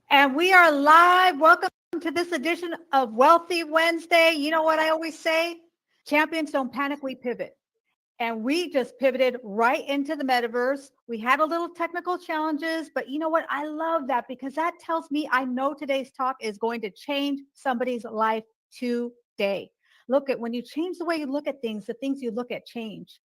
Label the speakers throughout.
Speaker 1: And we are live. Welcome to this edition of Wealthy Wednesday. You know what I always say? Champions don't panic, we pivot. And we just pivoted right into the metaverse. We had a little technical challenges, but you know what? I love that because that tells me I know today's talk is going to change somebody's life today. Look at when you change the way you look at things, the things you look at change.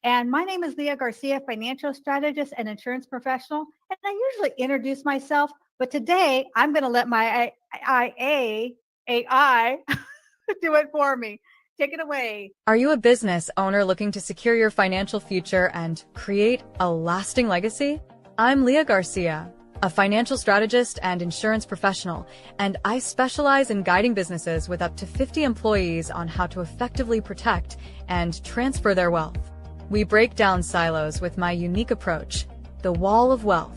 Speaker 1: And my name is Leah Garcia, financial strategist and insurance professional. And I usually introduce myself, but today I'm going to let my AI do it for me. Take it away.
Speaker 2: Are you a business owner looking to secure your financial future and create a lasting legacy? I'm Leah Garcia, a financial strategist and insurance professional, and I specialize in guiding businesses with up to 50 employees on how to effectively protect and transfer their wealth. We break down silos with my unique approach, the Wall of Wealth.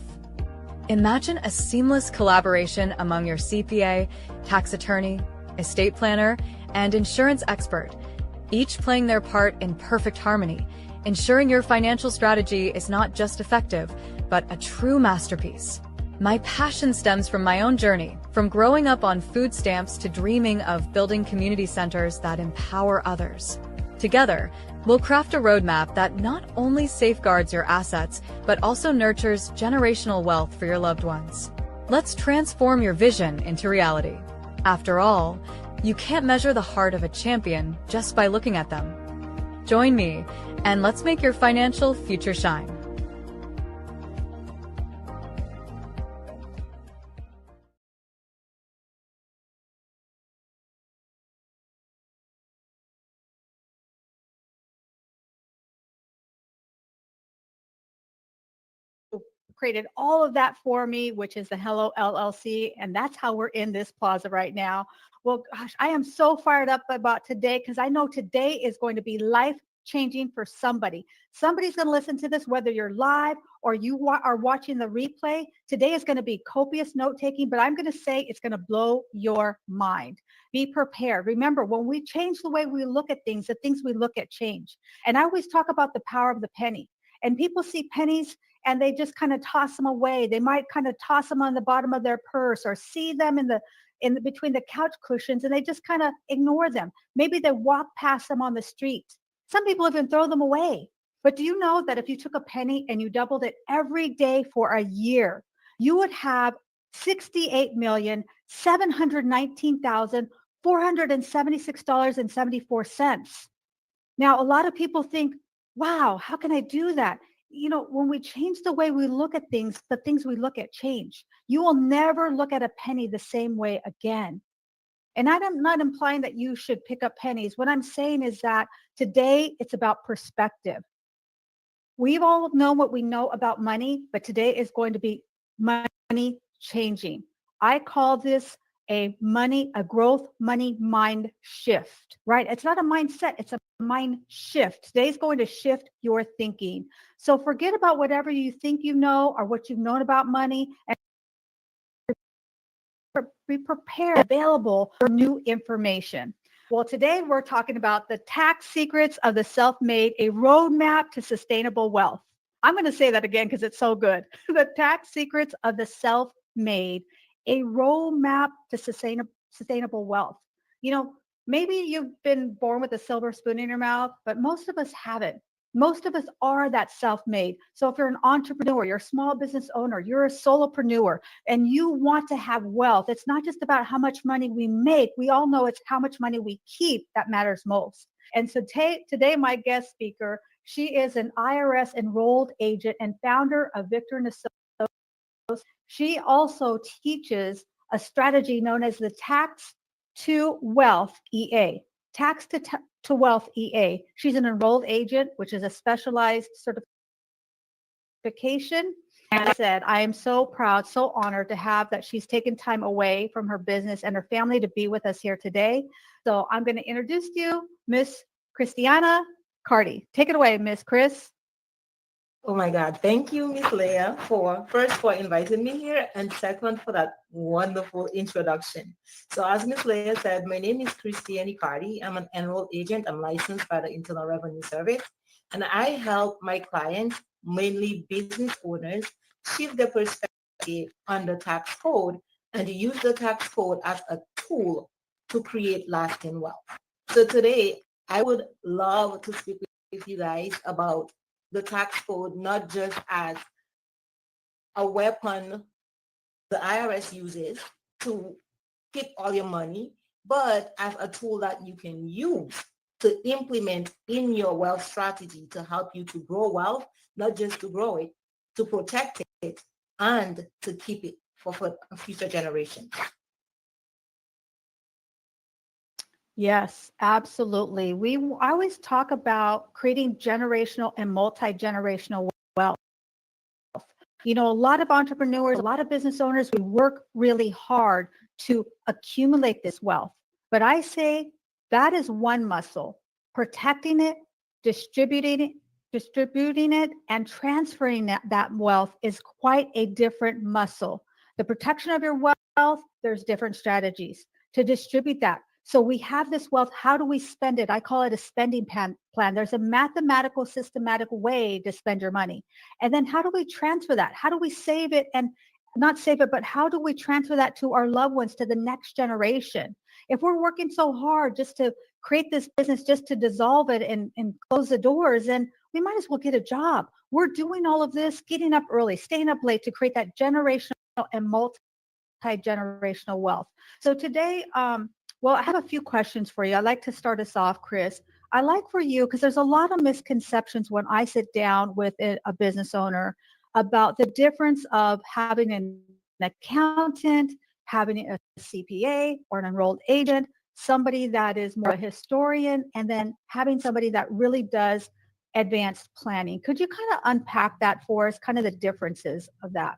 Speaker 2: Imagine a seamless collaboration among your CPA, tax attorney, estate planner, and insurance expert, each playing their part in perfect harmony, ensuring your financial strategy is not just effective, but a true masterpiece. My passion stems from my own journey, from growing up on food stamps to dreaming of building community centers that empower others. Together, we'll craft a roadmap that not only safeguards your assets, but also nurtures generational wealth for your loved ones. Let's transform your vision into reality. After all, you can't measure the heart of a champion just by looking at them. Join me, and let's make your financial future shine.
Speaker 1: Created all of that for me, which is the Hello LLC. And that's how we're in this plaza right now. Well, gosh, I am so fired up about today because I know today is going to be life changing for somebody. Somebody's going to listen to this, whether you're live or you are watching the replay. Today is going to be copious note taking, but I'm going to say it's going to blow your mind. Be prepared. Remember, when we change the way we look at things, the things we look at change. And I always talk about the power of the penny. And people see pennies and they just kind of toss them away. They might kind of toss them on the bottom of their purse or see them in between the couch cushions and they just kind of ignore them. Maybe they walk past them on the street. Some people even throw them away. But do you know that if you took a penny and you doubled it every day for a year, you would have 68,719,476.74. Now, a lot of people think, wow, how can I do that? You know, when we change the way we look at things, the things we look at change. You will never look at a penny the same way again. And I'm not implying that you should pick up pennies. What I'm saying is that today it's about perspective. We've all known what we know about money, but today is going to be money changing. I call this a growth money mind shift, right? It's not a mindset, it's a mind shift. Today's going to shift your thinking. So forget about whatever you think you know or what you've known about money and be prepared, available for new information. Well, today we're talking about the tax secrets of the self-made, a roadmap to sustainable wealth. I'm going to say that again because it's so good. The tax secrets of the self-made, a roadmap to sustainable wealth. You know, maybe you've been born with a silver spoon in your mouth, but most of us haven't. Most of us are that self-made. So if you're an entrepreneur, you're a small business owner, you're a solopreneur, and you want to have wealth, it's not just about how much money we make. We all know it's how much money we keep that matters most. And so today, my guest speaker, she is an IRS enrolled agent and founder of Victor & Associates. She also teaches a strategy known as the Tax to Wealth EA. Tax to Wealth EA. She's an enrolled agent, which is a specialized certification. And I said, I am so proud, so honored to have that she's taken time away from her business and her family to be with us here today. So I'm going to introduce you, Miss Christianie Carty. Take it away, Miss Chris.
Speaker 3: Oh my God. Thank you, Miss Leah, for inviting me here and second for that wonderful introduction. So as Miss Leah said, my name is Christianie Carty. I'm an enrolled agent. I'm licensed by the Internal Revenue Service, and I help my clients, mainly business owners, shift their perspective MSCTA under tax code, and you use the tax code as a tool to create lasting wealth. So today, I would love to speak with you guys about the tax code, not just as a weapon the IRS uses to keep all your money, but as a tool that you can use to implement in your wealth strategy to help you to grow wealth, not just to grow it, to protect it, and to keep it for future generations.
Speaker 1: Yes, absolutely. I always talk about creating generational and multi-generational wealth. You know, a lot of entrepreneurs, a lot of business owners, we work really hard to accumulate this wealth. But I say that is one muscle. Protecting it, distributing it, and transferring that wealth is quite a different muscle. The protection of your wealth, there's different strategies to distribute that. So we have this wealth. How do we spend it? I call it a spending plan. There's a mathematical, systematic way to spend your money. And then how do we transfer that? How do we save it and not save it, but how do we transfer that to our loved ones, to the next generation? If we're working so hard just to create this business, just to dissolve it and close the doors, then we might as well get a job. We're doing all of this, getting up early, staying up late to create that generational and multi-generational wealth. So today, well, I have a few questions for you. I'd like to start us off, Chris. I like for you, because there's a lot of misconceptions when I sit down with a business owner about the difference of having an accountant, having a CPA or an enrolled agent, somebody that is more a historian, and then having somebody that really does advanced planning. Could you kind of unpack that for us, kind of the differences of that?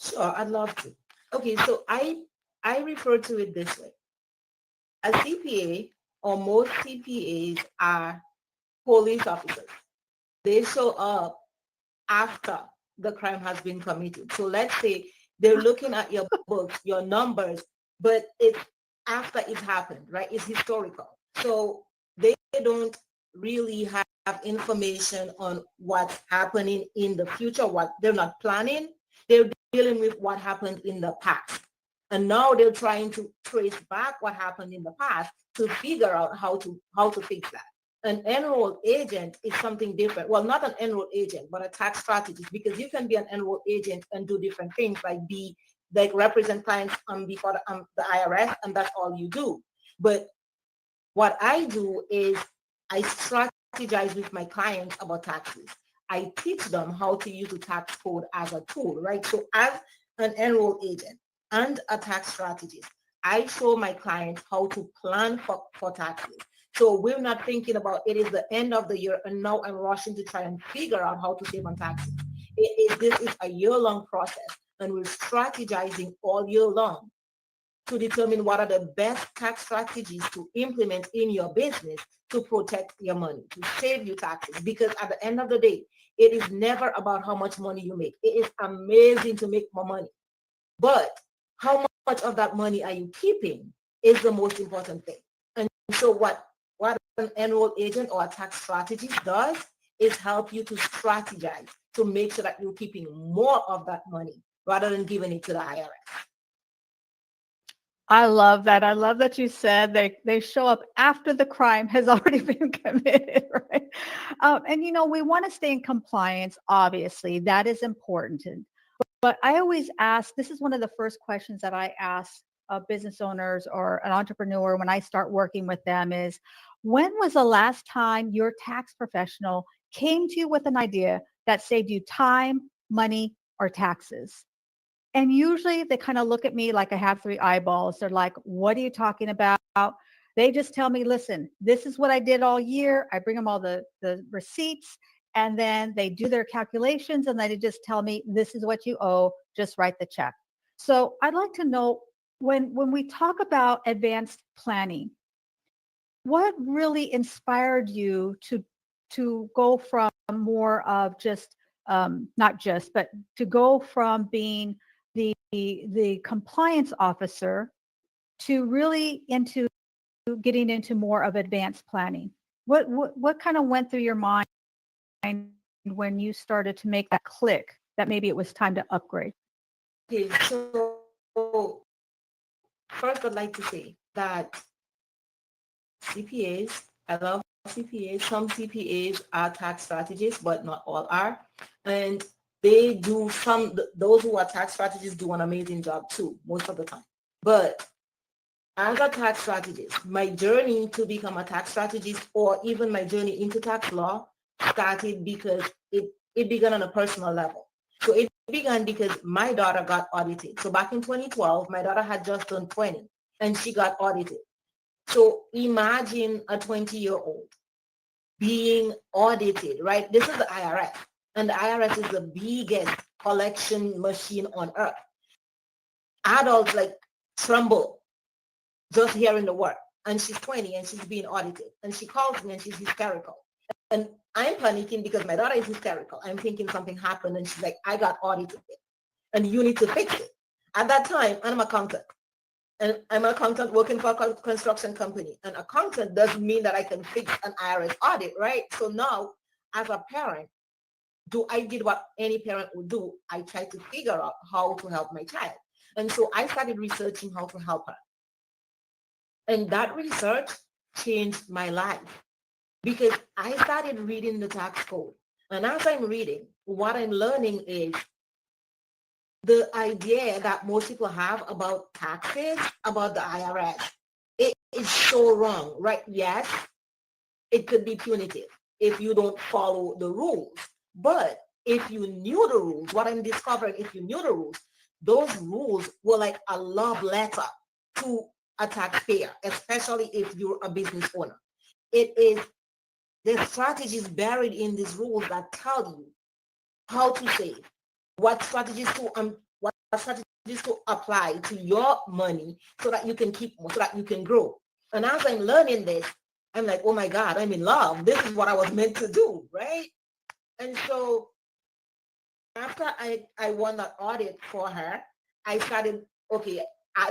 Speaker 3: Sure, I'd love to. Okay, so I refer to it this way. A CPA, or most CPAs, are police officers. They show up after the crime has been committed. So let's say they're looking at your books, your numbers, but it's after it happened, right? It's historical. So they don't really have information on what's happening in the future, what they're not planning. They're dealing with what happened in the past. And now they're trying to trace back what happened in the past to figure out how to fix that. An enrolled agent is something different. Well, not an enrolled agent, but a tax strategist, because you can be an enrolled agent and do different things, like represent clients before the IRS, and that's all you do. But what I do is I strategize with my clients about taxes. I teach them how to use the tax code as a tool, right? So as an enrolled agent and a tax strategist, I show my clients how to plan for taxes. So we're not thinking about it is the end of the year and now I'm rushing to try and figure out how to save on taxes. This is a year-long process, and we're strategizing all year long to determine what are the best tax strategies to implement in your business to protect your money, to save you taxes. Because at the end of the day, it is never about how much money you make. It is amazing to make more money, but how much of that money are you keeping is the most important thing. And so what an enrolled agent or a tax strategist does is help you to strategize to make sure that you're keeping more of that money rather than giving it to the IRS.
Speaker 1: I love that. I love that you said they show up after the crime has already been committed, right? And you know, we want to stay in compliance. Obviously, that is important. But I always ask. This is one of the first questions that I ask business owners or an entrepreneur when I start working with them: is when was the last time your tax professional came to you with an idea that saved you time, money, or taxes? And usually they kind of look at me like I have three eyeballs. They're like, what are you talking about? They just tell me, listen, this is what I did all year. I bring them all the receipts, and then they do their calculations, and then they just tell me, this is what you owe, just write the check. So I'd like to know, when we talk about advanced planning, what really inspired you to go from more of just not just, but to go from being the compliance officer to really into getting into more of advanced planning? What kind of went through your mind when you started to make that click that maybe it was time to upgrade?
Speaker 3: Okay, so first I'd like to say that CPAs, I love CPAs. Some CPAs are tax strategists, but not all are. And they do those who are tax strategists do an amazing job too, most of the time. But as a tax strategist, my journey to become a tax strategist or even my journey into tax law started because it began on a personal level. So it began because my daughter got audited. So back in 2012, my daughter had just turned 20 and she got audited. So imagine a 20-year-old being audited, right? This is the IRS, and the IRS is the biggest collection machine on earth. Adults like tremble just hearing the word. And she's 20 and she's being audited. And she calls me and she's hysterical. And I'm panicking because my daughter is hysterical. I'm thinking something happened and she's like, I got audited and you need to fix it. At that time, I'm an accountant. And I'm an accountant working for a construction company. An accountant doesn't mean that I can fix an IRS audit, right? So now, as a parent, I did what any parent would do. I tried to figure out how to help my child. And so I started researching how to help her. And that research changed my life because I started reading the tax code. And as I'm reading, what I'm learning is the idea that most people have about taxes, about the IRS. It is so wrong, right? Yes, it could be punitive if you don't follow the rules. But if you knew the rules, what I'm discovering, if you knew the rules, those rules were like a love letter to a taxpayer, especially if you're a business owner. It is the strategies buried in these rules that tell you how to save, what strategies to apply to your money so that you can keep more, so that you can grow. And as I'm learning this, I'm like, oh my God, I'm in love. This is what I was meant to do, right? And so after I won that audit for her, I started, okay,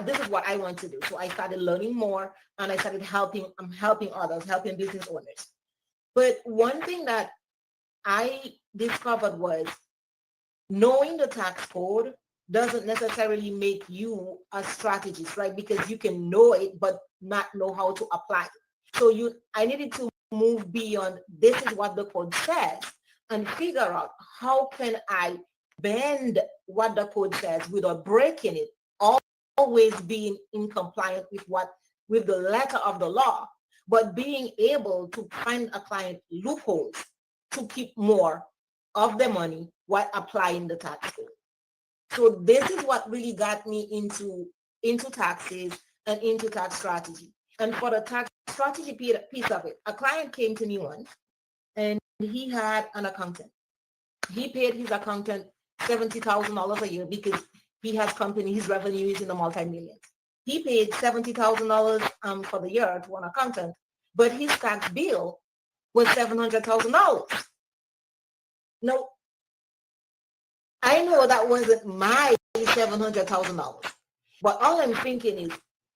Speaker 3: this is what I want to do. So I started learning more and I started helping others, helping business owners. But one thing that I discovered was knowing the tax code doesn't necessarily make you a strategist, right? Because you can know it, but not know how to apply it. So I needed to move beyond this is what the code says and figure out how can I bend what the code says without breaking it, always being in compliance with the letter of the law, but being able to find a client loopholes to keep more of the money while applying the tax code. So this is what really got me into taxes and into tax strategy. And for the tax strategy piece of it, a client came to me once and he had an accountant. He paid his accountant $70,000 a year because he has company, his revenue is in the multi-millions. He paid $70,000 for the year to an accountant, but his tax bill was $700,000. Now, I know that wasn't my $700,000, but all I'm thinking is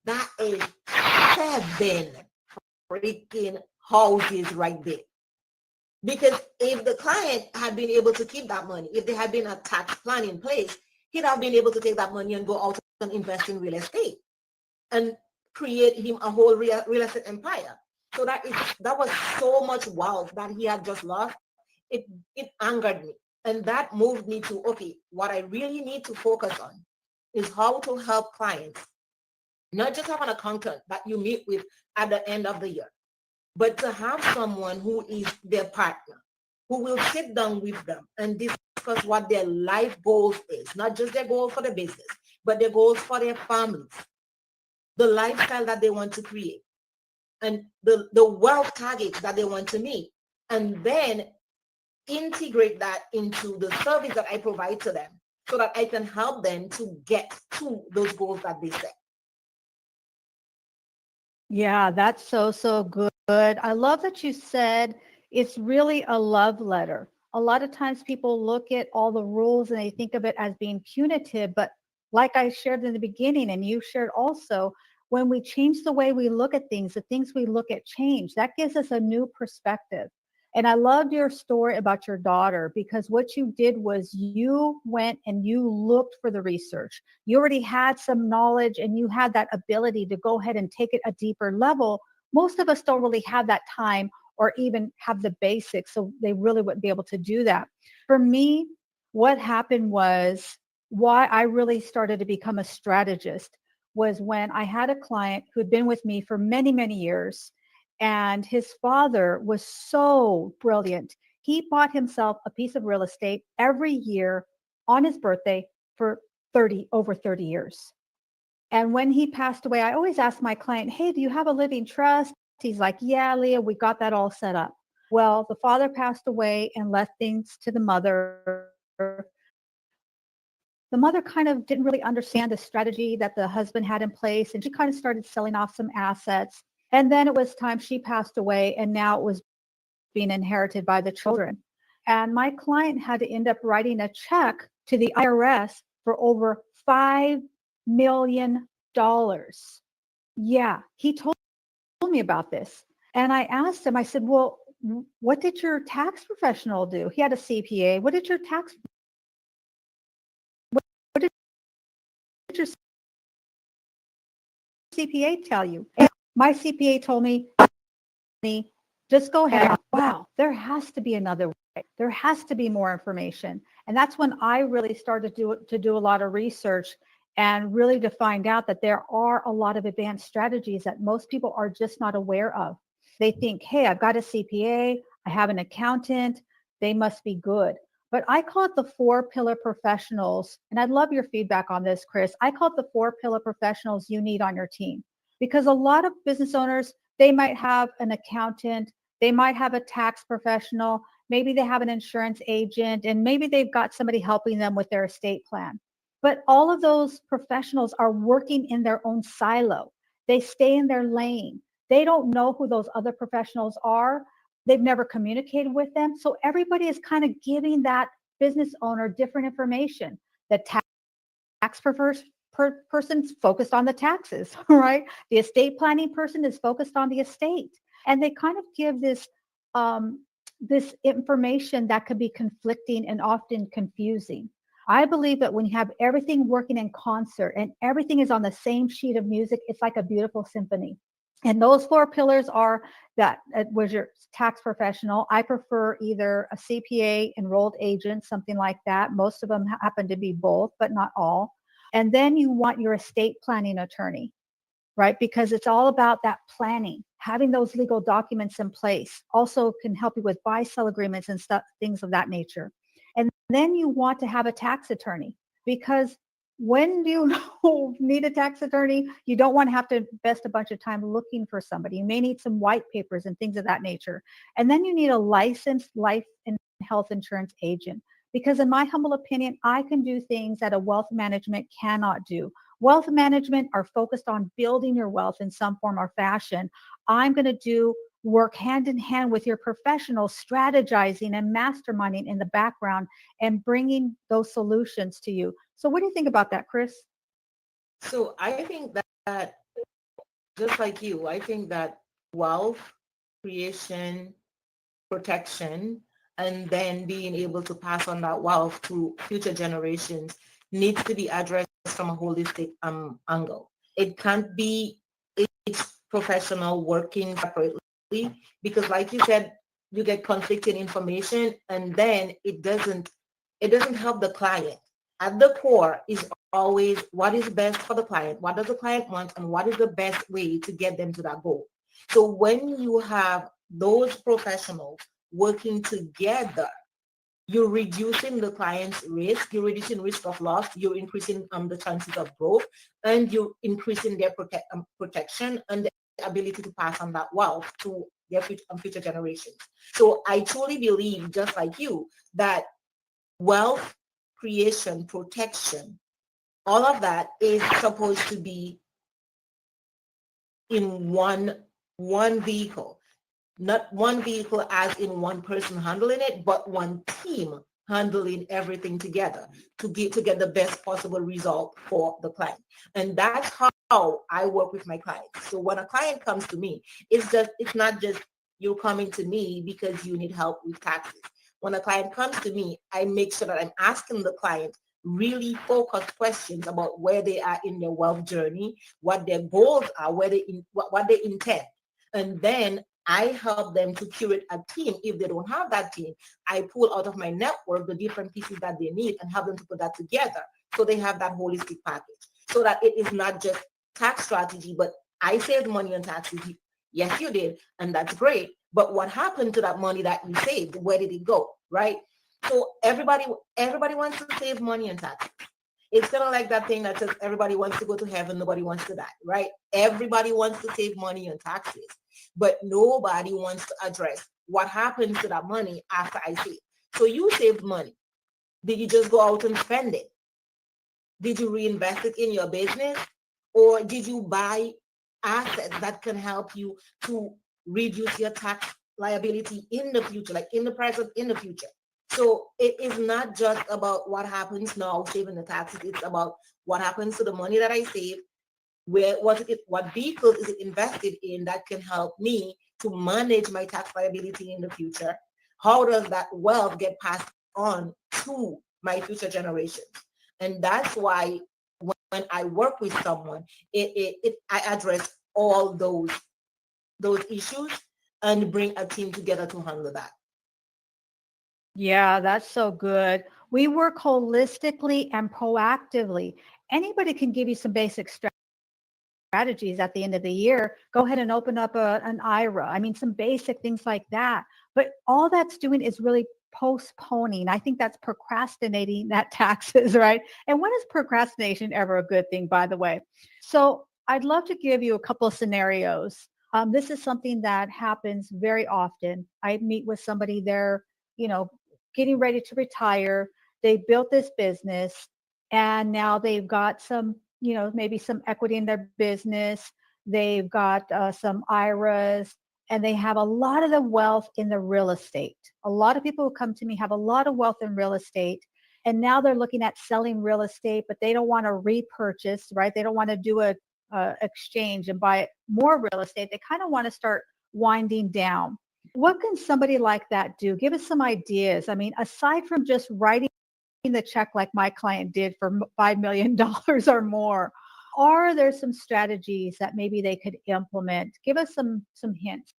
Speaker 3: that is 7 freaking houses right there. Because if the client had been able to keep that money, if there had been a tax plan in place, he'd have been able to take that money and go out and invest in real estate and create him a whole real estate empire. So that was so much wealth that he had just lost. It angered me. And that moved me to, okay, what I really need to focus on is how to help clients, not just have an accountant that you meet with at the end of the year, but to have someone who is their partner, who will sit down with them and discuss what their life goals is, not just their goals for the business, but their goals for their families, the lifestyle that they want to create, and the wealth targets that they want to meet, and then integrate that into the service that I provide to them so that I can help them to get to those goals that they set.
Speaker 1: Yeah, that's so good. I love that you said it's really a love letter. A lot of times people look at all the rules and they think of it as being punitive, but like I shared in the beginning and you shared also, when we change the way we look at things, the things we look at change, that gives us a new perspective. And I loved your story about your daughter, because what you did was you went and you looked for the research. You already had some knowledge and you had that ability to go ahead and take it a deeper level. Most of us don't really have that time or even have the basics, so they really wouldn't be able to do that. For me, what happened was, why I really started to become a strategist was when I had a client who had been with me for many, many years, and his father was so brilliant. He bought himself a piece of real estate every year on his birthday for over 30 years. And when he passed away, I always ask my client, hey, do you have a living trust? He's like, yeah, Leah, we got that all set up. Well, the father passed away and left things to the mother. The mother kind of didn't really understand the strategy that the husband had in place, and she kind of started selling off some assets. And then it was time, she passed away, and now it was being inherited by the children. And my client had to end up writing a check to the IRS for over $5 million. Yeah, he told me about this. And I asked him, I said, well, what did your tax professional do? He had a CPA. What did your CPA tell you? And my CPA told me, just go ahead. Wow, there has to be another way. There has to be more information. And that's when I really started to do a lot of research, and really to find out that there are a lot of advanced strategies that most people are just not aware of. They think, hey, I've got a CPA, I have an accountant, they must be good. But I call it the 4-pillar professionals. And I'd love your feedback on this, Chris. I call it the 4-pillar professionals you need on your team, because a lot of business owners, they might have an accountant, they might have a tax professional, maybe they have an insurance agent, and maybe they've got somebody helping them with their estate plan. But all of those professionals are working in their own silo. They stay in their lane. They don't know who those other professionals are. They've never communicated with them. So everybody is kind of giving that business owner different information. The tax person's focused on the taxes, right? The estate planning person is focused on the estate. And they kind of give this this information that could be conflicting and often confusing. I believe that when you have everything working in concert and everything is on the same sheet of music, it's like a beautiful symphony. And those 4 pillars are that was your tax professional. I prefer either a CPA, enrolled agent, something like that. Most of them happen to be both, but not all. And then you want your estate planning attorney, right? Because it's all about that planning, having those legal documents in place. Also can help you with buy-sell agreements and stuff, things of that nature. And then you want to have a tax attorney, because when do you need a tax attorney? You don't want to have to invest a bunch of time looking for somebody. You may need some white papers and things of that nature. And then you need a licensed life and health insurance agent, because in my humble opinion, I can do things that a wealth management cannot do. Wealth management are focused on building your wealth in some form or fashion. I'm going to work hand in hand with your professional, strategizing and masterminding in the background and bringing those solutions to you. So what do you think about that, Chris?
Speaker 3: So I think that just like you, I think that wealth creation, protection, and then being able to pass on that wealth to future generations needs to be addressed from a holistic angle. It can't be each professional working separately, because like you said, you get conflicting information, and then it doesn't help the client. At the core is always what is best for the client, what does the client want, and what is the best way to get them to that goal. So when you have those professionals working together, you're reducing the client's risk, you're reducing risk of loss, you're increasing the chances of growth, and you're increasing their protection and the ability to pass on that wealth to their future generations. So I truly believe, just like you, that wealth creation, protection, all of that is supposed to be in one vehicle. Not one vehicle as in one person handling it, but one team handling everything together to get the best possible result for the client. And that's how I work with my clients. So when a client comes to me, it's not just you're coming to me because you need help with taxes. When a client comes to me, I make sure that I'm asking the client really focused questions about where they are in their wealth journey, what their goals are, what they intend. And then I help them to curate a team. If they don't have that team, I pull out of my network the different pieces that they need and help them to put that together so they have that holistic package. So that it is not just tax strategy, but I saved money on taxes. Yes, you did, and that's great. But what happened to that money that you saved? Where did it go, right? So everybody wants to save money on taxes. It's kind of like that thing that says everybody wants to go to heaven, nobody wants to die, right? Everybody wants to save money on taxes, but nobody wants to address what happens to that money after I save. So you saved money. Did you just go out and spend it? Did you reinvest it in your business? Or did you buy assets that can help you to reduce your tax liability in the future, like in the present, in the future? So it is not just about what happens now, saving the taxes. It's about what happens to the money that I save, what vehicles is it invested in that can help me to manage my tax liability in the future? How does that wealth get passed on to my future generations? And that's why when I work with someone, I address all those issues and bring a team together to handle that.
Speaker 1: Yeah, that's so good. We work holistically and proactively. Anybody can give you some basic strategies at the end of the year. Go ahead and open up an IRA. I mean, some basic things like that. But all that's doing is really postponing. I think that's procrastinating that taxes, right? And when is procrastination ever a good thing, by the way? So I'd love to give you a couple of scenarios. This is something that happens very often. I meet with somebody there, you know, getting ready to retire. They built this business and now they've got some, maybe some equity in their business. They've got some IRAs and they have a lot of the wealth in the real estate. A lot of people who come to me have a lot of wealth in real estate. And now they're looking at selling real estate, but they don't want to repurchase, right? They don't want to do a exchange and buy more real estate. They kind of want to start winding down. What can somebody like that do? Give us some ideas. I mean, aside from just writing the check like my client did for $5 million or more, are there some strategies that maybe they could implement? Give us some hints.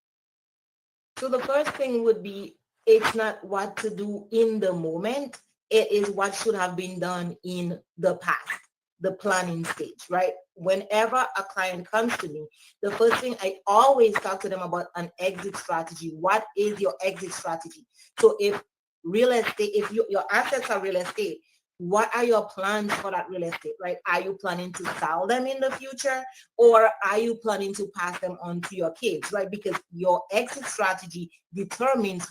Speaker 3: So the first thing would be, it's not what to do in the moment. It is what should have been done in the past, the planning stage, right? Whenever a client comes to me, the first thing I always talk to them about an exit strategy. What is your exit strategy? So if real estate, if your assets are real estate, what are your plans for that real estate, right? Are you planning to sell them in the future, or are you planning to pass them on to your kids, right? Because your exit strategy determines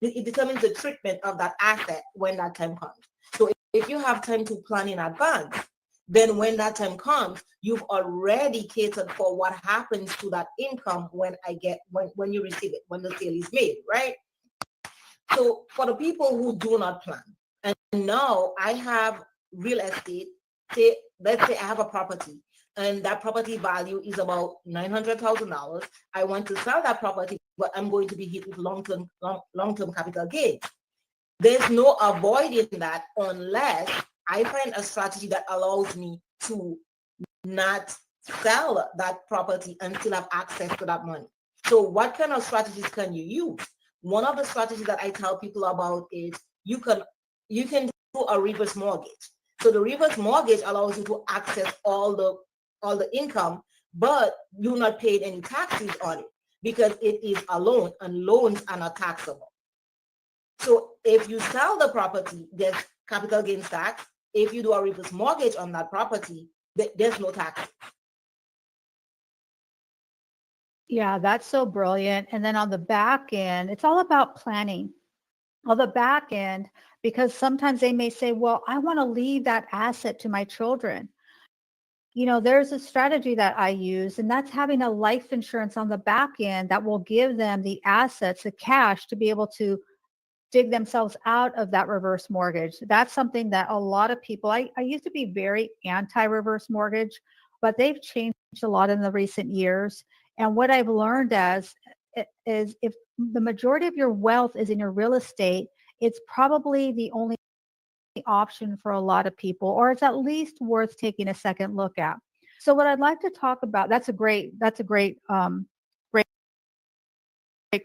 Speaker 3: it determines the treatment of that asset when that time comes. So if you have time to plan in advance, then when that time comes, you've already catered for what happens to that income when you receive it, when the sale is made, right? So for the people who do not plan, and now I have real estate, let's say I have a property and that property value is about $900,000. I want to sell that property, but I'm going to be hit with long-term capital gains. There's no avoiding that unless I find a strategy that allows me to not sell that property and still have access to that money. So what kind of strategies can you use? One of the strategies that I tell people about is you can do a reverse mortgage. So the reverse mortgage allows you to access all the income, but you're not paid any taxes on it because it is a loan, and loans are not taxable. So if you sell the property, there's capital gains tax. If you do a reverse mortgage on that property, there's no tax.
Speaker 1: Yeah, that's so brilliant. And then on the back end, it's all about planning. On the back end, because sometimes they may say, well, I want to leave that asset to my children. There's a strategy that I use, and that's having a life insurance on the back end that will give them the assets, the cash to be able to dig themselves out of that reverse mortgage. That's something that a lot of people, I used to be very anti-reverse mortgage, but they've changed a lot in the recent years. And what I've learned is if the majority of your wealth is in your real estate, it's probably the only option for a lot of people, or it's at least worth taking a second look at. So what I'd like to talk about, that's a great great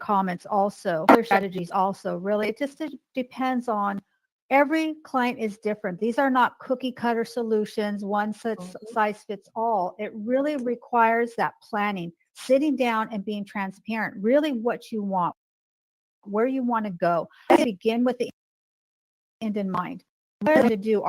Speaker 1: comments also. Other strategies also, really, it just depends on, every client is different. These are not cookie cutter solutions, one size fits all. It really requires that planning, sitting down and being transparent, really what you want, where you want to go. Begin with the end in mind. What are you going to do?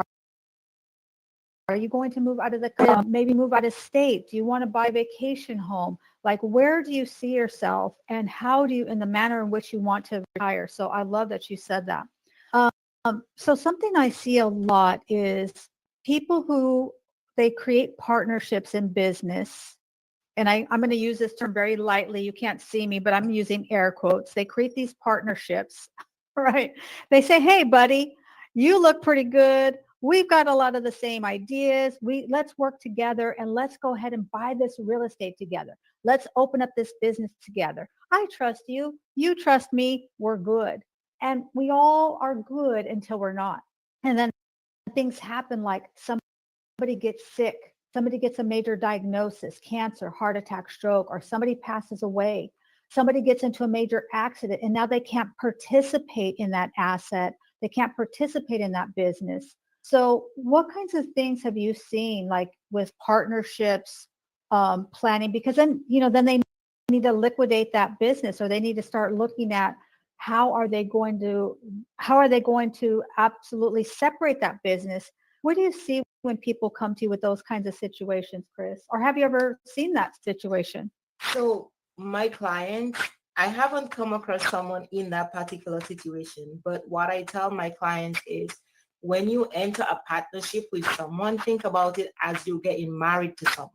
Speaker 1: Are you going to move out of the, maybe move out of state? Do you want to buy a vacation home? Like, where do you see yourself, and how do you, in the manner in which you want to retire? So I love that you said that. So something I see a lot is people who, they create partnerships in business. And I'm going to use this term very lightly. You can't see me, but I'm using air quotes. They create these partnerships, right? They say, hey, buddy, you look pretty good. We've got a lot of the same ideas. Let's work together, and let's go ahead and buy this real estate together. Let's open up this business together. I trust you. You trust me. We're good. And we all are good until we're not. And then things happen, like somebody gets sick, somebody gets a major diagnosis, cancer, heart attack, stroke, or somebody passes away. Somebody gets into a major accident, and now they can't participate in that asset. They can't participate in that business. So what kinds of things have you seen, like with partnerships, planning? Because then, then they need to liquidate that business, or they need to start looking at how are they going to absolutely separate that business. What do you see when people come to you with those kinds of situations, Chris? Or have you ever seen that situation?
Speaker 3: So my clients, I haven't come across someone in that particular situation, but what I tell my clients is, when you enter a partnership with someone, think about it as you're getting married to someone.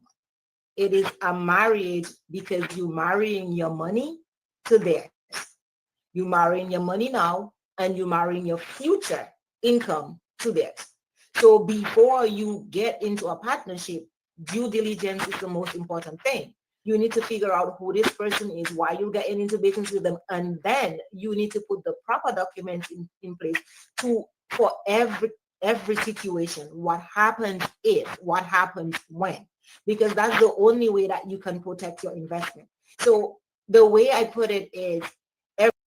Speaker 3: It is a marriage because you're marrying your money to theirs. You're marrying your money now, and you're marrying your future income to theirs. So before you get into a partnership, due diligence is the most important thing. You need to figure out who this person is, why you're getting into business with them, and then you need to put the proper documents in place for every situation. What happens if, what happens when, because that's the only way that you can protect your investment. So the way I put it is,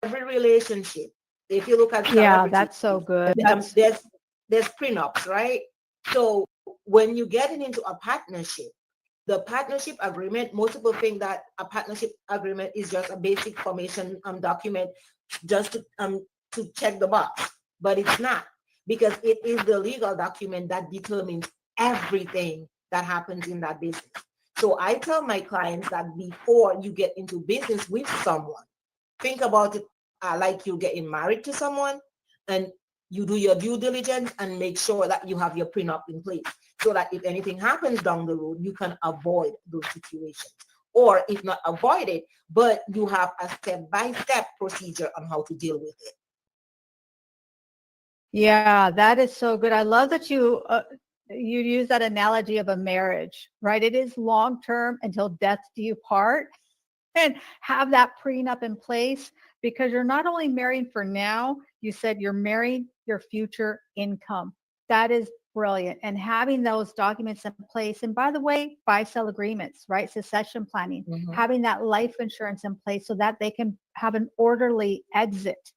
Speaker 3: every relationship, if you look at,
Speaker 1: yeah, that's so good.
Speaker 3: There's prenups, right? So when you're getting into a partnership, the partnership agreement, most people think that a partnership agreement is just a basic formation document, just to check the box, but it's not, because it is the legal document that determines everything that happens in that business. So I tell my clients that before you get into business with someone, think about it like you're getting married to someone, and you do your due diligence and make sure that you have your prenup in place, so that if anything happens down the road, you can avoid those situations. Or if not avoid it, but you have a step-by-step procedure on how to deal with it.
Speaker 1: Yeah, that is so good. I love that you use that analogy of a marriage, right? It is long-term, until death do you part, and have that prenup in place, because you're not only marrying for now, you said you're marrying your future income. That is brilliant. And having those documents in place, and by the way, buy-sell agreements, right? Succession planning, having that life insurance in place so that they can have an orderly exit,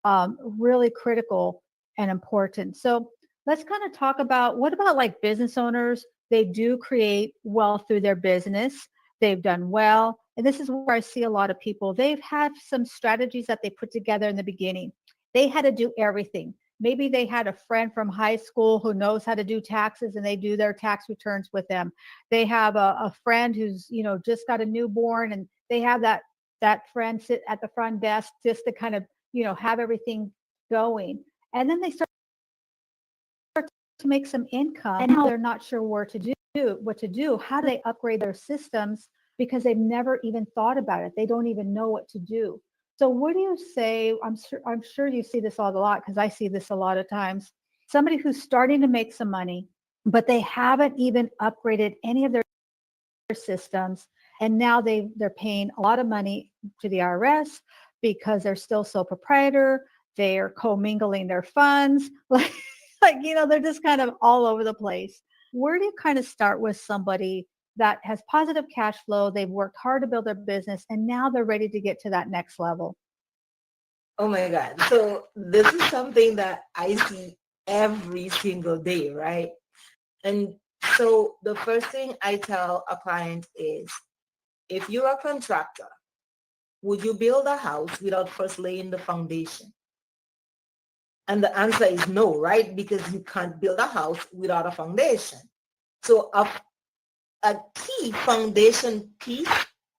Speaker 1: really critical and important. So let's kind of talk about, what about like business owners? They do create wealth through their business. They've done well. And this is where I see a lot of people, they've had some strategies that they put together in the beginning. They had to do everything. Maybe they had a friend from high school who knows how to do taxes, and they do their tax returns with them. They have a friend who's, just got a newborn, and they have that friend sit at the front desk just to kind of, have everything going. And then they start to make some income, and they're not sure what to do. How do they upgrade their systems? Because they've never even thought about it. They don't even know what to do. So what do you say? I'm sure you see this a lot, because I see this a lot of times. Somebody who's starting to make some money, but they haven't even upgraded any of their systems. And now they're paying a lot of money to the IRS because they're still sole proprietor. They're commingling their funds. They're just kind of all over the place. Where do you kind of start with somebody that has positive cash flow? They've worked hard to build their business and now they're ready to get to that next level.
Speaker 3: Oh my God. So this is something that I see every single day, right? And so the first thing I tell a client is, if you're a contractor, would you build a house without first laying the foundation? And the answer is no, right? Because you can't build a house without a foundation. So a key foundation piece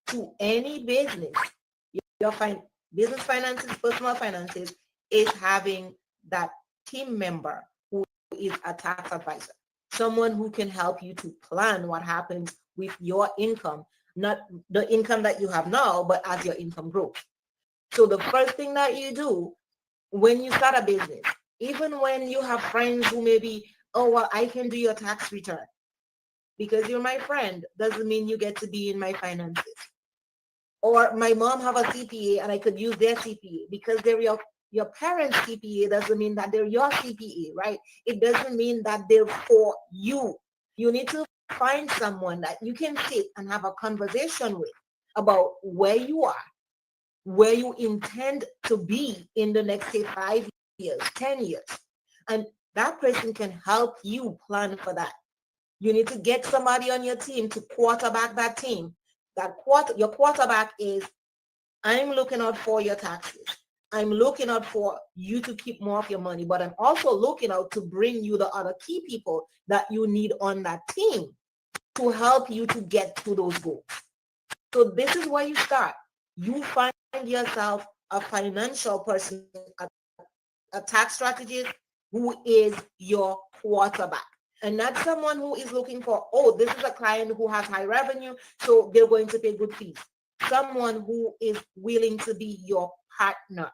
Speaker 3: to any business, your business finances, personal finances, is having that team member who is a tax advisor, someone who can help you to plan what happens with your income, not the income that you have now, but as your income grows. So the first thing that you do when you start a business, even when you have friends who may be, oh, well, I can do your tax return. Because you're my friend doesn't mean you get to be in my finances. Or my mom have a CPA and I could use their CPA. Because they're your parents' CPA doesn't mean that they're your CPA, right? It doesn't mean that they're for you. You need to find someone that you can sit and have a conversation with about where you are, where you intend to be in the next, say, 5 years, 10 years. And that person can help you plan for that. You need to get somebody on your team to quarterback that team. Your quarterback is, I'm looking out for your taxes. I'm looking out for you to keep more of your money, but I'm also looking out to bring you the other key people that you need on that team to help you to get to those goals. So this is where you start. You find yourself a financial person, a tax strategist who is your quarterback. And not someone who is looking for, oh, this is a client who has high revenue, so they're going to pay good fees. Someone who is willing to be your partner.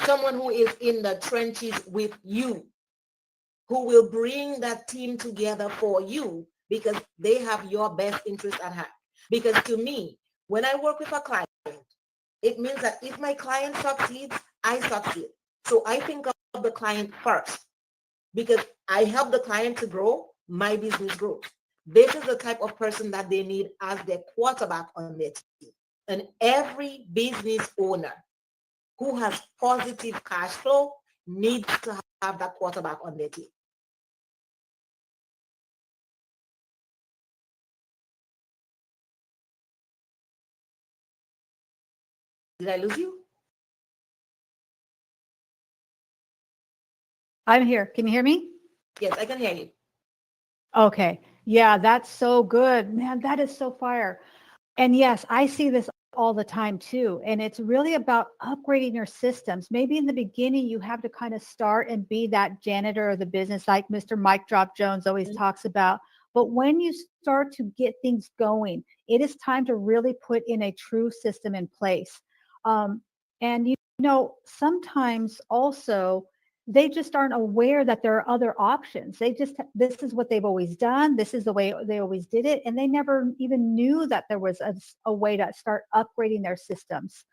Speaker 3: Someone who is in the trenches with you, who will bring that team together for you because they have your best interest at heart. Because to me, when I work with a client, it means that if my client succeeds, I succeed. So I think of the client first. Because I help the client to grow, my business grows. This is the type of person that they need as their quarterback on their team. And every business owner who has positive cash flow needs to have that quarterback on their team. Did I lose you?
Speaker 1: I'm here. Can you hear me?
Speaker 3: Yes, I can hear you.
Speaker 1: Okay. Yeah, that's so good. Man, that is so fire. And yes, I see this all the time too. And it's really about upgrading your systems. Maybe in the beginning, you have to kind of start and be that janitor of the business, like Mr. Mike Drop Jones always talks about. But when you start to get things going, it is time to really put in a true system in place. And sometimes also they just aren't aware that there are other options. This is what they've always done. This is the way they always did it. And they never even knew that there was a way to start upgrading their systems.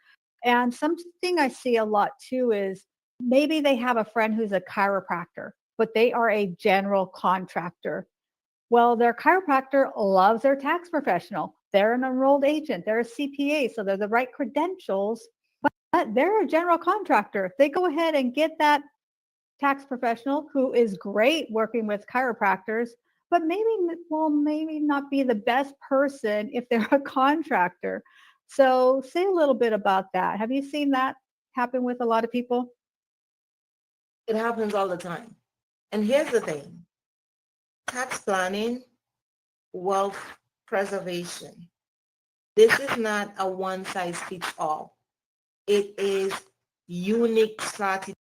Speaker 1: And something I see a lot too is maybe they have a friend who's a chiropractor, but they are a general contractor. Well, their chiropractor loves their tax professional. They're an enrolled agent. They're a CPA, so they're the right credentials, but they're a general contractor. They go ahead and get that tax professional who is great working with chiropractors, but maybe not be the best person if they're a contractor. So say a little bit about that. Have you seen that happen with a lot of people?
Speaker 3: It happens all the time. And here's the thing. Tax planning, wealth preservation. This is not a one size fits all. It is unique strategies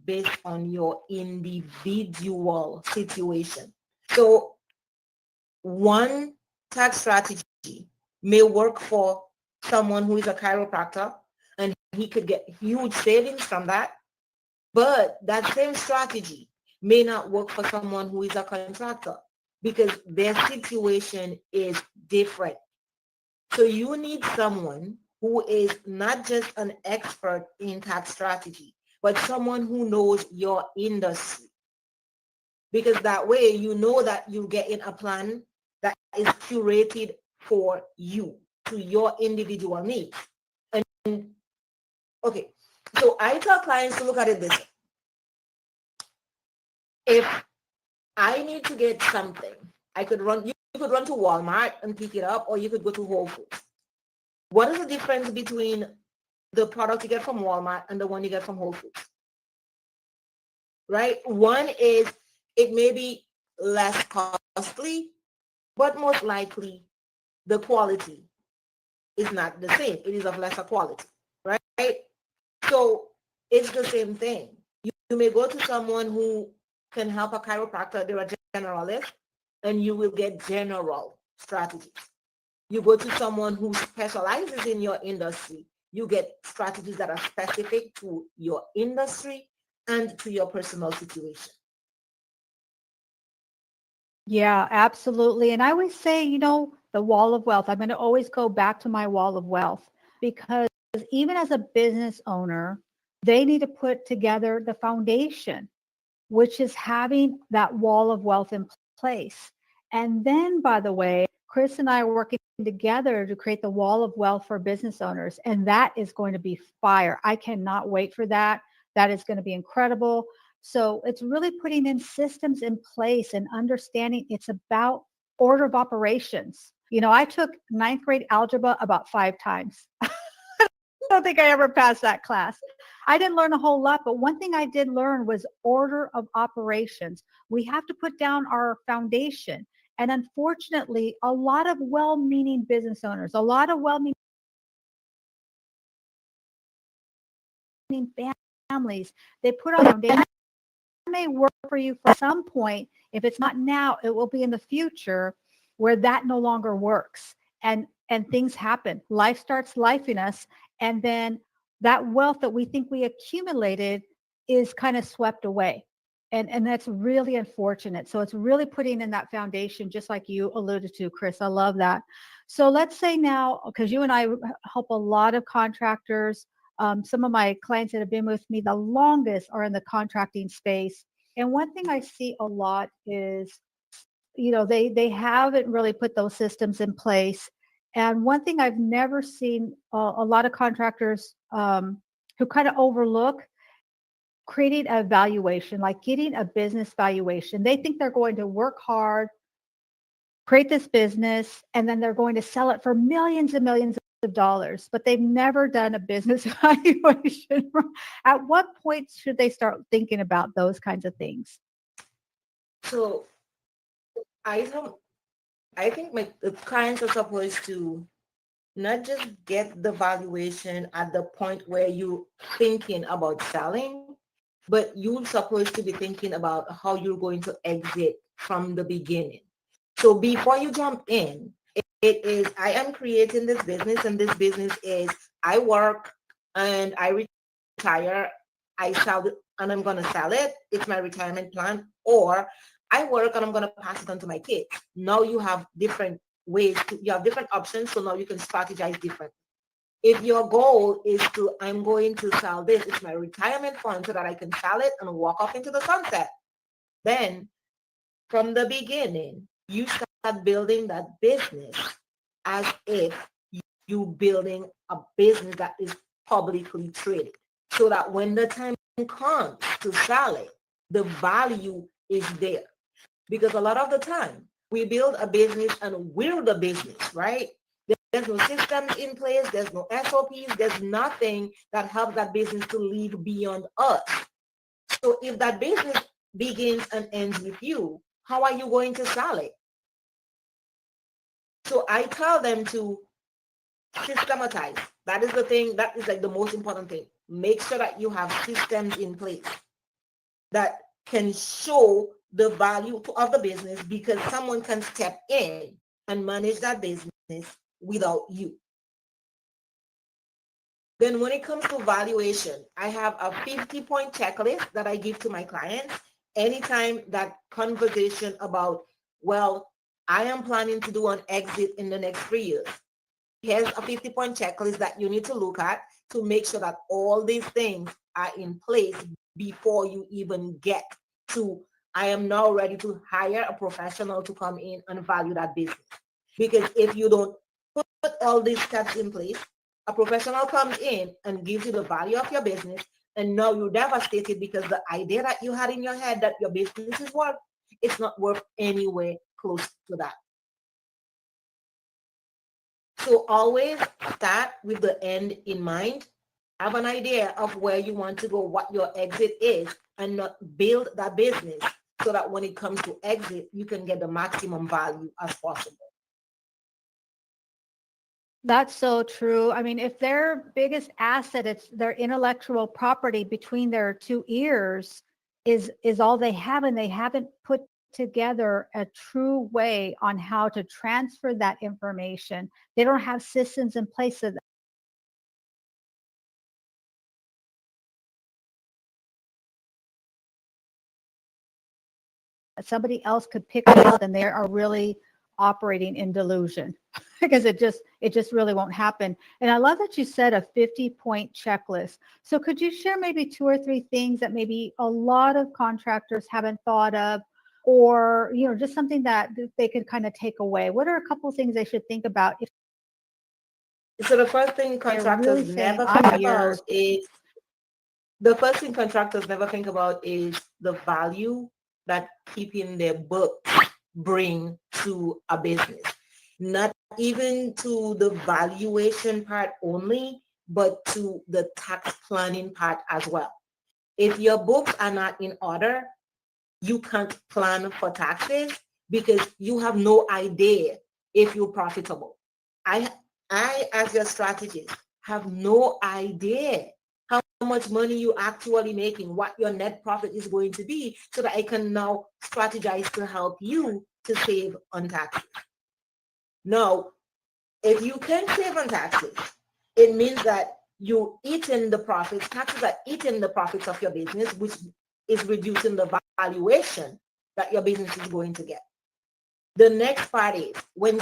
Speaker 3: based on your individual situation. So one tax strategy may work for someone who is a chiropractor and he could get huge savings from that. But that same strategy may not work for someone who is a contractor because their situation is different. So you need someone who is not just an expert in tax strategy, but someone who knows your industry. Because that way you know that you get in a plan that is curated for you, to your individual needs. And okay, so I tell clients to look at it this way. If I need to get something, you could run to Walmart and pick it up, or you could go to Whole Foods. What is the difference between the product you get from Walmart and the one you get from Whole Foods? Right? One is, it may be less costly, but most likely the quality is not the same. It is of lesser quality, right? So it's the same thing. You may go to someone who can help a chiropractor, they're a generalist, and you will get general strategies. You go to someone who specializes in your industry, you get strategies that are specific to your industry and to your personal situation.
Speaker 1: Yeah, absolutely. And I always say, the wall of wealth. I'm going to always go back to my wall of wealth, because even as a business owner, they need to put together the foundation, which is having that wall of wealth in place. And then, by the way, Chris and I are working together to create the wall of wealth for business owners. And that is going to be fire. I cannot wait for that. That is going to be incredible. So it's really putting in systems in place and understanding it's about order of operations. I took ninth grade algebra about 5 times. I don't think I ever passed that class. I didn't learn a whole lot, but one thing I did learn was order of operations. We have to put down our foundation. And unfortunately, a lot of well-meaning business owners, a lot of well-meaning families, they put on foundation. It may work for you for some point. If it's not now, it will be in the future where that no longer works. And things happen. Life starts lifing us. And then that wealth that we think we accumulated is kind of swept away. And that's really unfortunate. So it's really putting in that foundation, just like you alluded to, Chris. I love that. So let's say now, because you and I help a lot of contractors. Some of my clients that have been with me the longest are in the contracting space. And one thing I see a lot is, they haven't really put those systems in place. And one thing I've never seen a lot of contractors who kind of overlook creating a valuation, like getting a business valuation. They think they're going to work hard, create this business, and then they're going to sell it for millions and millions of dollars, but they've never done a business valuation. At what point should they start thinking about those kinds of things?
Speaker 3: So I think the clients are supposed to not just get the valuation at the point where you're thinking about selling, but you're supposed to be thinking about how you're going to exit from the beginning. So before you jump in, it is, I am creating this business, and this business is, I work and I retire, I sell it and I'm going to sell it. It's my retirement plan. Or I work and I'm going to pass it on to my kids. Now you have different ways, you have different options. So now you can strategize different. If your goal is to, I'm going to sell this, it's my retirement fund so that I can sell it and walk off into the sunset, then from the beginning, you start building that business as if you building a business that is publicly traded, so that when the time comes to sell it, the value is there. Because a lot of the time, we build a business and we're the business, right? There's no systems in place. There's no SOPs. There's nothing that helps that business to live beyond us. So if that business begins and ends with you, how are you going to sell it? So I tell them to systematize. That is the thing. That is like the most important thing. Make sure that you have systems in place that can show the value of the business, because someone can step in and manage that business without you. Then when it comes to valuation, I have a 50-point checklist that I give to my clients anytime that conversation about, well, I am planning to do an exit in the next 3 years. here's a 50-point checklist that you need to look at to make sure that all these things are in place before you even get to, I am now ready to hire a professional to come in and value that business. Because if you don't put all these steps in place, a professional comes in and gives you the value of your business, and now you're devastated because the idea that you had in your head that your business is worth, it's not worth anywhere close to that. So always start with the end in mind. Have an idea of where you want to go, what your exit is, and not build that business so that when it comes to exit, you can get the maximum value as possible.
Speaker 1: That's so true. I mean, if their biggest asset, it's their intellectual property between their two ears is all they have, and they haven't put together a true way on how to transfer that information. They don't have systems in place so that somebody else could pick it up, and they are really operating in delusion because it just really won't happen. And I love that you said a 50-point checklist. So could you share maybe 2 or 3 things that maybe a lot of contractors haven't thought of, or just something that they could kind of take away? What are a couple of things they should think about?
Speaker 3: So the first thing contractors never think about is the value that keeping their books bring to a business. Not even to the valuation part only, but to the tax planning part as well. If your books are not in order, you can't plan for taxes because you have no idea if you're profitable. I as your strategist have no idea how much money you're actually making, what your net profit is going to be, so that I can now strategize to help you to save on taxes. Now, if you can save on taxes, it means that you're eating the profits. Taxes are eating the profits of your business, which is reducing the valuation that your business is going to get. The next part is when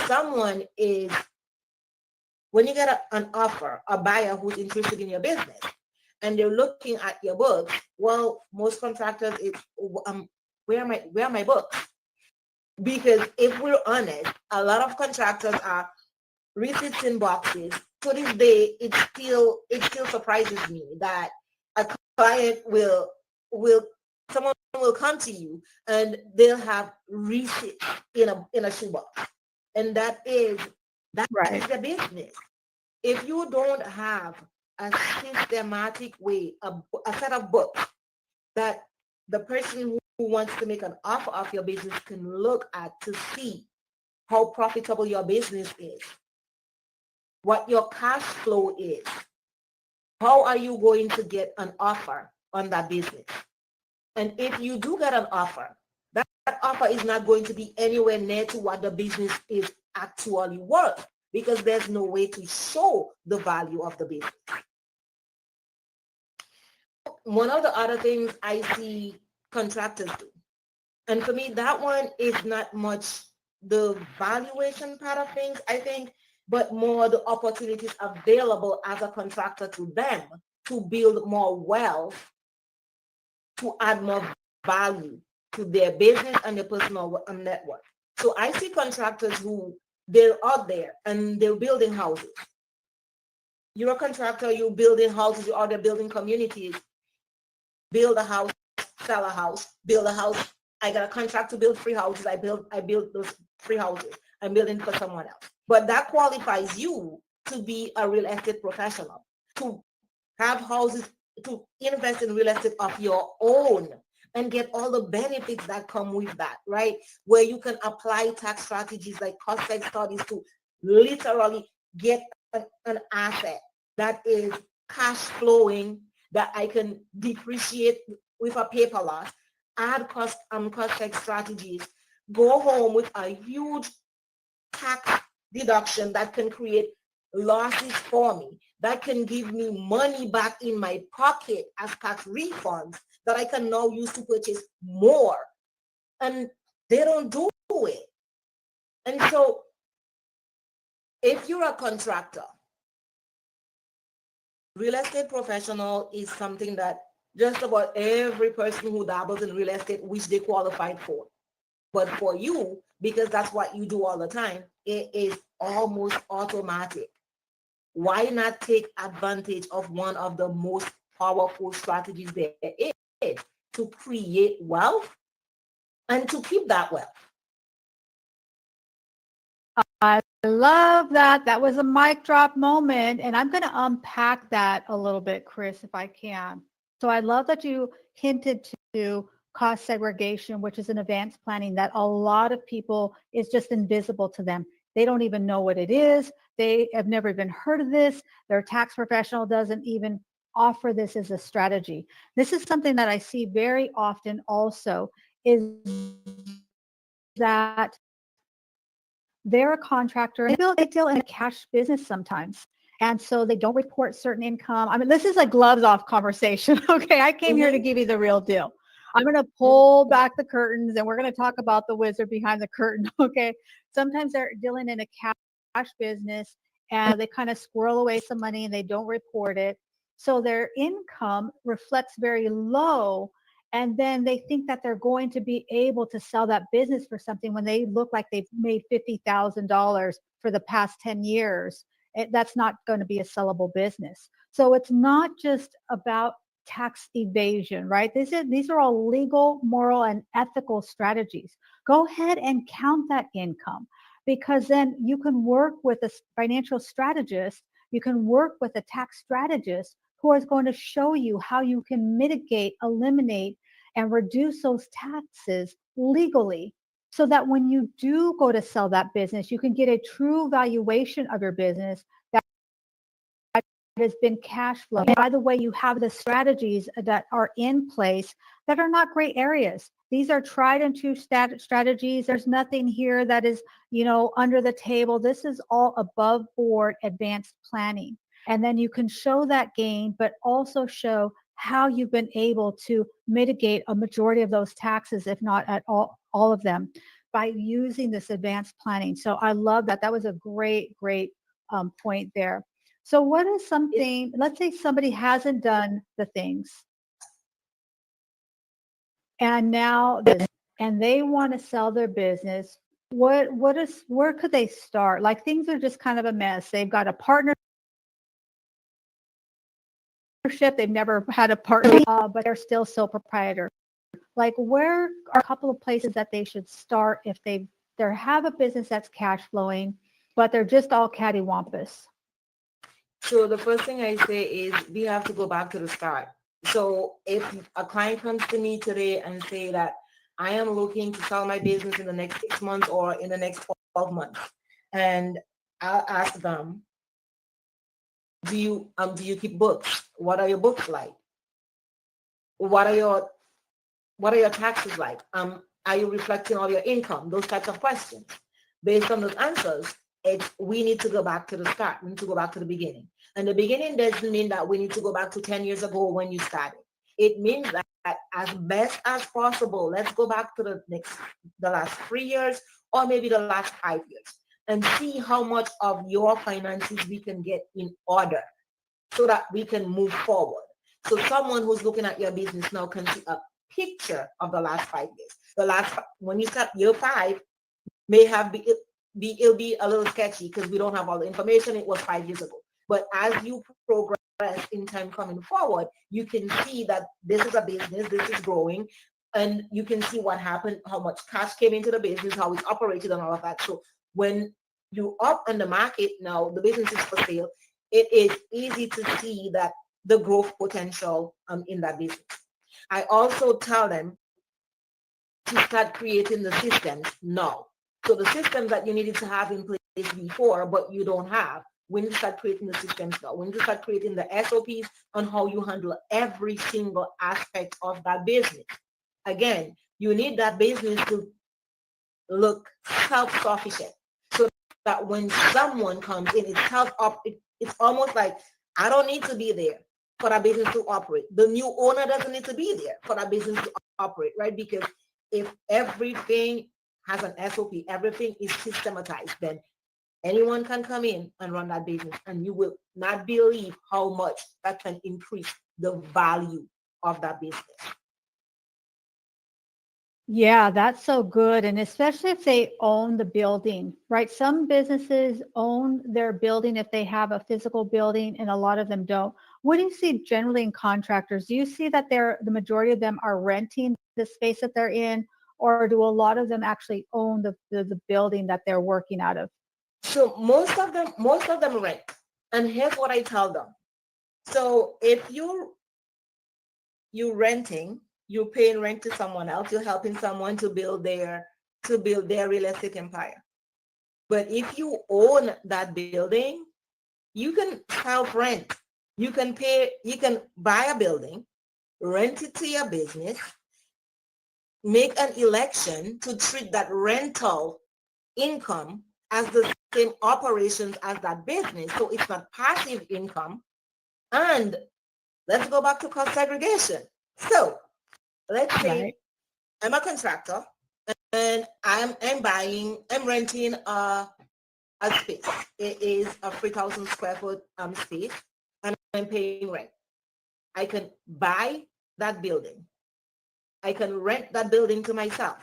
Speaker 3: you get an offer, a buyer who's interested in your business, and they're looking at your books, well, most contractors, where are my books? Because if we're honest, a lot of contractors are receipts in boxes. To this day, it still surprises me that a client someone will come to you and they'll have receipts in a shoebox, and that is the business. If you don't have a systematic way, a set of books that the person who wants to make an offer of your business can look at to see how profitable your business is, what your cash flow is, how are you going to get an offer on that business? And if you do get an offer, that offer is not going to be anywhere near to what the business is actually worth, because there's no way to show the value of the business. One of the other things I see contractors do, and for me, that one is not much the valuation part of things, I think, but more the opportunities available as a contractor to them to build more wealth, to add more value to their business and their personal network. So I see contractors who they're out there and they're building houses. You're a contractor, you're building houses, you're out there building communities. Build a house, sell a house, build a house. I got a contract to build 3 houses. I build those 3 houses. I'm building for someone else. But that qualifies you to be a real estate professional, to have houses, to invest in real estate of your own and get all the benefits that come with that, right? Where you can apply tax strategies like cost tax studies to literally get an asset that is cash flowing, that I can depreciate with a paper loss, add cost tax strategies, go home with a huge tax deduction that can create losses for me, that can give me money back in my pocket as tax refunds that I can now use to purchase more. And they don't do it. And so if you're a contractor, real estate professional is something that just about every person who dabbles in real estate wish they qualified for. But for you, because that's what you do all the time, it is almost automatic. Why not take advantage of one of the most powerful strategies there is to create wealth and to keep that wealth?
Speaker 1: I love that. That was a mic drop moment. And I'm going to unpack that a little bit, Chris, if I can. So I love that you hinted to cost segregation, which is an advanced planning that a lot of people is just invisible to them. They don't even know what it is. They have never even heard of this. Their tax professional doesn't even offer this as a strategy. This is something that I see very often also, is that they're a contractor and they deal in a cash business sometimes. And so they don't report certain income. I mean, this is a gloves off conversation. Okay, I came here to give you the real deal. I'm going to pull back the curtains and we're going to talk about the wizard behind the curtain. Okay, sometimes they're dealing in a cash business and they kind of squirrel away some money and they don't report it. So their income reflects very low. And then they think that they're going to be able to sell that business for something when they look like they've made $50,000 for the past 10 years. That's not going to be a sellable business. So it's not just about tax evasion, right? These are all legal, moral, and ethical strategies. Go ahead and count that income, because then you can work with a financial strategist, you can work with a tax strategist who is going to show you how you can mitigate, eliminate, and reduce those taxes legally, so that when you do go to sell that business, you can get a true valuation of your business that has been cash flow. And by the way, you have the strategies that are in place that are not gray areas. These are tried and true strategies. There's nothing here that is, under the table. This is all above board advanced planning. And then you can show that gain, but also show how you've been able to mitigate a majority of those taxes, if not at all of them, by using this advanced planning. So I love that. That was a great point there. So what is something, let's say somebody hasn't done the things and now and they want to sell their business. Where could they start? Like, things are just kind of a mess. They've got a partnership. They've never had a partner, but they're still sole proprietor. Like, where are a couple of places that they should start if they have a business that's cash flowing, but they're just all cattywampus?
Speaker 3: So the first thing I say is we have to go back to the start. So if a client comes to me today and say that I am looking to sell my business in the next 6 months or in the next 12 months, and I'll ask them, do you keep books? What are your books like? What are your taxes like? Are you reflecting all your income? Those types of questions. Based on those answers, we need to go back to the start. We need to go back to the beginning. And the beginning doesn't mean that we need to go back to 10 years ago when you started. It means that as best as possible, let's go back to the last 3 years or maybe the last 5 years and see how much of your finances we can get in order so that we can move forward. So someone who's looking at your business now can see a picture of the last 5 years. When you start year 5, it'll be a little sketchy because we don't have all the information. It was 5 years ago. But as you progress in time coming forward, you can see that this is a business, this is growing, and you can see what happened, how much cash came into the business, how it's operated and all of that. So when you're up in the market now, the business is for sale, it is easy to see that the growth potential in that business. I also tell them to start creating the systems now. So the systems that you needed to have in place before, but you don't have, we need to start creating the systems now. We need to start creating the SOPs on how you handle every single aspect of that business. Again, you need that business to look self-sufficient so that when someone comes in, it's almost like, I don't need to be there for that business to operate. The new owner doesn't need to be there for that business to operate, right? Because if everything has an SOP, everything is systematized, then Anyone can come in and run that business, and you will not believe how much that can increase the value of that business.
Speaker 1: Yeah, that's so good. And especially if they own the building, right? Some businesses own their building if they have a physical building, and a lot of them don't. What do you see generally in contractors? Do you see that the majority of them are renting the space that they're in, or do a lot of them actually own the building that they're working out of?
Speaker 3: So most of them rent. And here's what I tell them. So if you're renting, you're paying rent to someone else, you're helping someone to build their real estate empire. But if you own that building, you can self-rent. You can buy a building, rent it to your business, make an election to treat that rental income as the same operations as that business. So it's not passive income. And let's go back to cost segregation. So let's say
Speaker 1: Right.
Speaker 3: I'm a contractor and I'm renting a space. It is a 3,000 square foot space, and I'm paying rent. I can buy that building. I can rent that building to myself.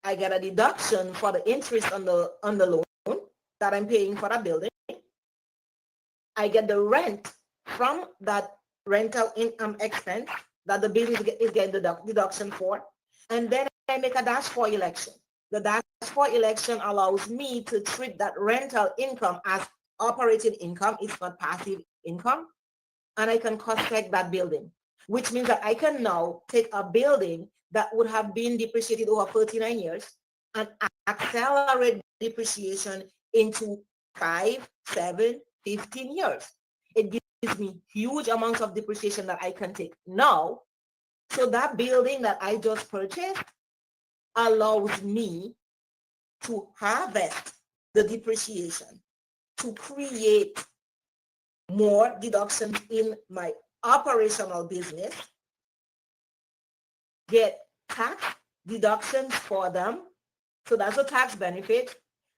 Speaker 3: I get a deduction for the interest on the loan that I'm paying for that building. I get the rent from that rental income expense that the business is getting the deduction for. And then I make a dash-4 election. The dash-4 election allows me to treat that rental income as operating income. It's not passive income. And I can cost seg that building, which means that I can now take a building that would have been depreciated over 39 years and accelerate depreciation into 5, 7, 15 years. It gives me huge amounts of depreciation that I can take now. So that building that I just purchased allows me to harvest the depreciation, to create more deductions in my operational business, get tax deductions for them. So that's a tax benefit.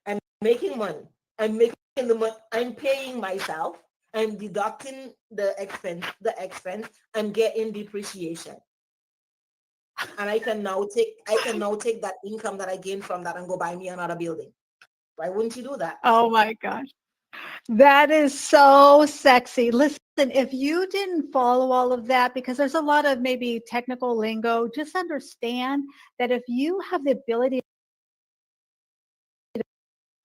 Speaker 3: I'm making money. I'm making the money. I'm paying myself. I'm deducting the expense, and getting depreciation. And I can now take that income that I gained from that and go buy me another building. Why wouldn't you do that?
Speaker 1: Oh my gosh. That is so sexy. Listen, if you didn't follow all of that, because there's a lot of maybe technical lingo, just understand that if you have the ability to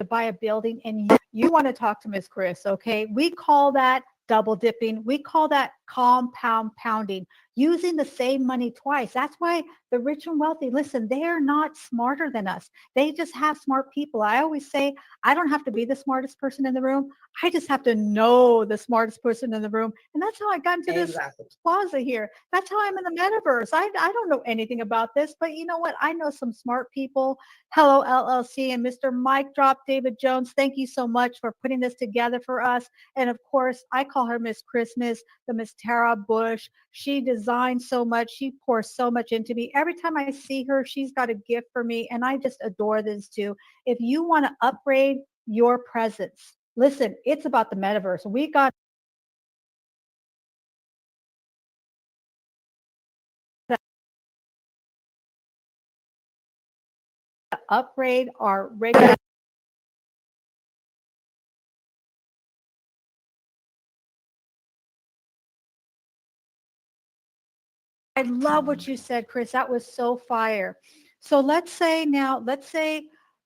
Speaker 1: buy a building and you want to talk to Miss Chris, okay? We call that double dipping. We call that compound pounding, using the same money twice. That's why the rich and wealthy, listen, they are not smarter than us. They just have smart people. I always say, I don't have to be the smartest person in the room. I just have to know the smartest person in the room. And that's how I got into this
Speaker 3: Exactly.
Speaker 1: plaza here. That's how I'm in the metaverse. I don't know anything about this, but you know what? I know some smart people. Hello, LLC, and Mr. Mike Drop David Jones. Thank you so much for putting this together for us. And of course, I call her Miss Christmas, the Miss Tara Bush. She designs so much. She pours so much into me. Every time I see her, she's got a gift for me. And I just adore this too. If you want to upgrade your presence, listen, it's about the metaverse. We got to upgrade our regular. I love what you said, Chris. That was so fire. So let's say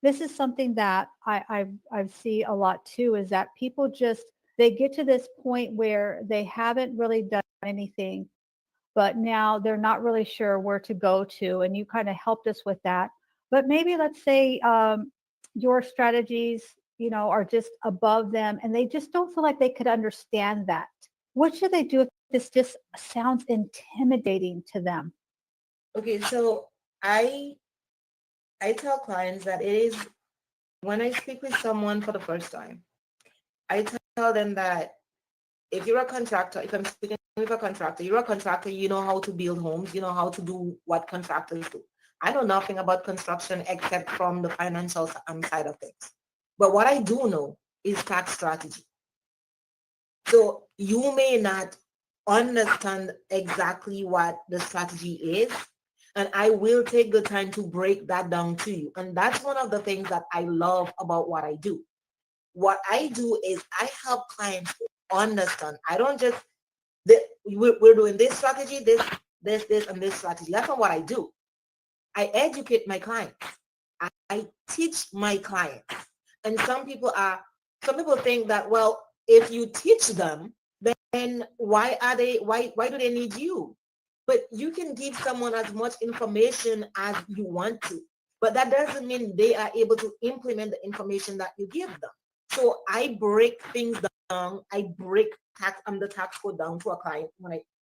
Speaker 1: this is something that I see a lot too, is that people just, they get to this point where they haven't really done anything, but now they're not really sure where to go to. And you kind of helped us with that. But maybe let's say your strategies, are just above them and they just don't feel like they could understand that. What should they do if this just sounds intimidating to them?
Speaker 3: Okay, so I tell clients that it is, when I speak with someone for the first time, I tell them that if you're a contractor, if I'm speaking with a contractor, you're a contractor, you know how to build homes, you know how to do what contractors do. I know nothing about construction except from the financial side of things. But what I do know is tax strategy. So you may not understand exactly what the strategy is, and I will take the time to break that down to you. And that's one of the things that I love about what I do. What I do is I help clients understand. I don't just, we're doing this strategy, this, and this strategy. That's not what I do. I educate my clients. I teach my clients. And some people think that, well, if you teach them, then why do they need you? But you can give someone as much information as you want to, but that doesn't mean they are able to implement the information that you give them. So I break things down. I break the tax code down to a client.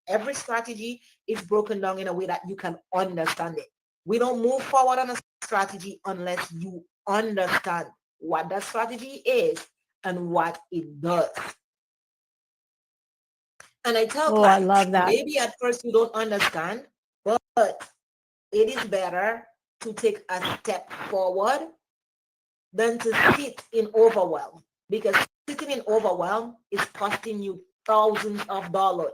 Speaker 3: Every strategy is broken down in a way that you can understand it. We don't move forward on a strategy unless you understand what that strategy is and what it does. And I tell
Speaker 1: I
Speaker 3: clients,
Speaker 1: love that.
Speaker 3: maybe at first you don't understand, but it is better to take a step forward than to sit in overwhelm, because sitting in overwhelm is costing you thousands of dollars.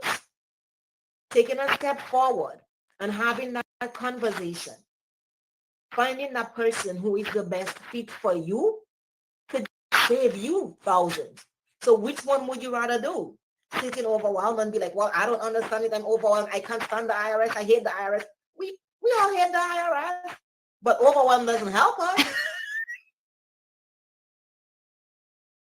Speaker 3: Taking a step forward and having that conversation, finding that person who is the best fit for you could save you thousands. So which one would you rather do? Sitting overwhelmed and be like, well, I don't understand it. I'm overwhelmed. I can't stand the IRS. I hate the IRS. We all hate the IRS, but overwhelm doesn't help us.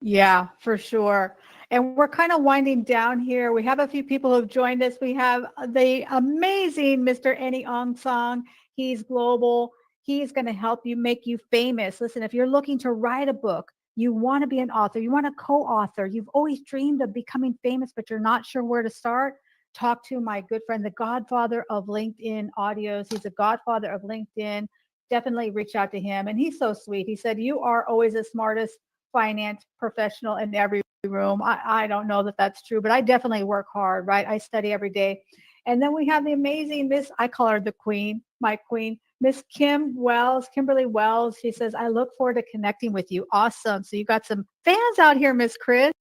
Speaker 1: Yeah, for sure. And we're kind of winding down here. We have a few people who've joined us. We have the amazing Mr. Eni Ong Song. He's global. He's going to help you make you famous. Listen, if you're looking to write a book, you want to be an author, you want to co-author, you've always dreamed of becoming famous, but you're not sure where to start, talk to my good friend, the godfather of LinkedIn audios. He's a godfather of LinkedIn. Definitely reach out to him. And he's so sweet. He said, you are always the smartest finance professional in every room. I don't know that that's true, but I definitely work hard, right? I study every day. And then we have the amazing Miss, I call her the queen, my queen, Miss Kimberly Wells. She says, I look forward to connecting with you. Awesome. So you got some fans out here, Miss Chris.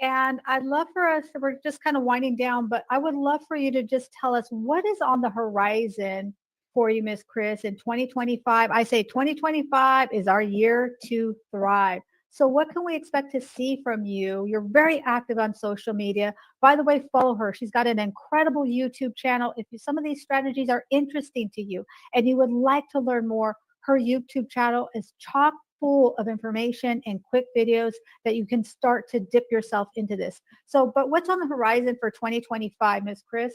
Speaker 1: And I'd love for us, we're just kind of winding down, but I would love for you to just tell us what is on the horizon for you, Miss Chris, in 2025. I say 2025 is our year to thrive. So what can we expect to see from you? You're very active on social media. By the way, follow her. She's got an incredible YouTube channel. If some of these strategies are interesting to you and you would like to learn more, her YouTube channel is chock full of information and quick videos that you can start to dip yourself into this. So, but what's on the horizon for 2025, Ms. Chris?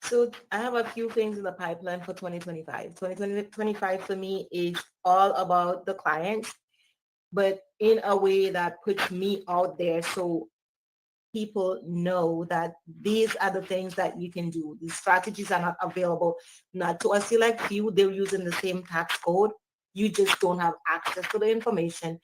Speaker 3: So I have a few things in the pipeline for 2025. 2025 for me is all about the clients, but in a way that puts me out there so people know that these are the things that you can do. The strategies are not available, not to a select few. They're using the same tax code. You just don't have access to the information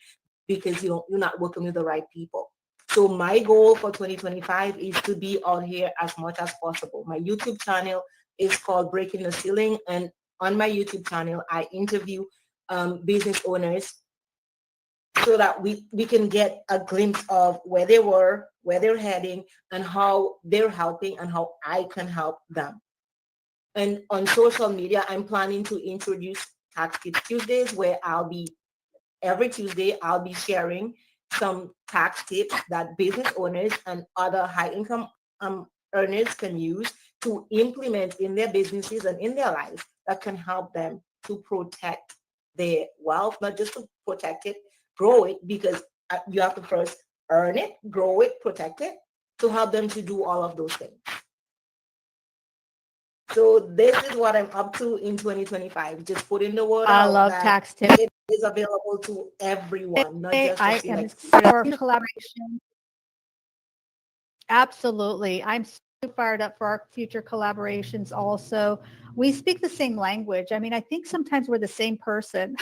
Speaker 3: because you're not working with the right people. So my goal for 2025 is to be out here as much as possible. My YouTube channel is called Breaking the Ceiling, and on my YouTube channel, I interview business owners so that we can get a glimpse of where they were, where they're heading, and how they're helping and how I can help them. And on social media, I'm planning to introduce Tax Tips Tuesdays, where every Tuesday, I'll be sharing some tax tips that business owners and other high-income earners can use to implement in their businesses and in their lives that can help them to protect their wealth, not just to protect it, grow it, because you have to first earn it, grow it, protect it, to help them to do all of those things. So this is what I'm up to in 2025. Just putting the word out.
Speaker 1: I love tax tips.
Speaker 3: It is available to everyone, not just
Speaker 1: I
Speaker 3: to
Speaker 1: am
Speaker 3: select
Speaker 1: for collaboration. Absolutely. I'm so fired up for our future collaborations also. We speak the same language. I mean, I think sometimes we're the same person.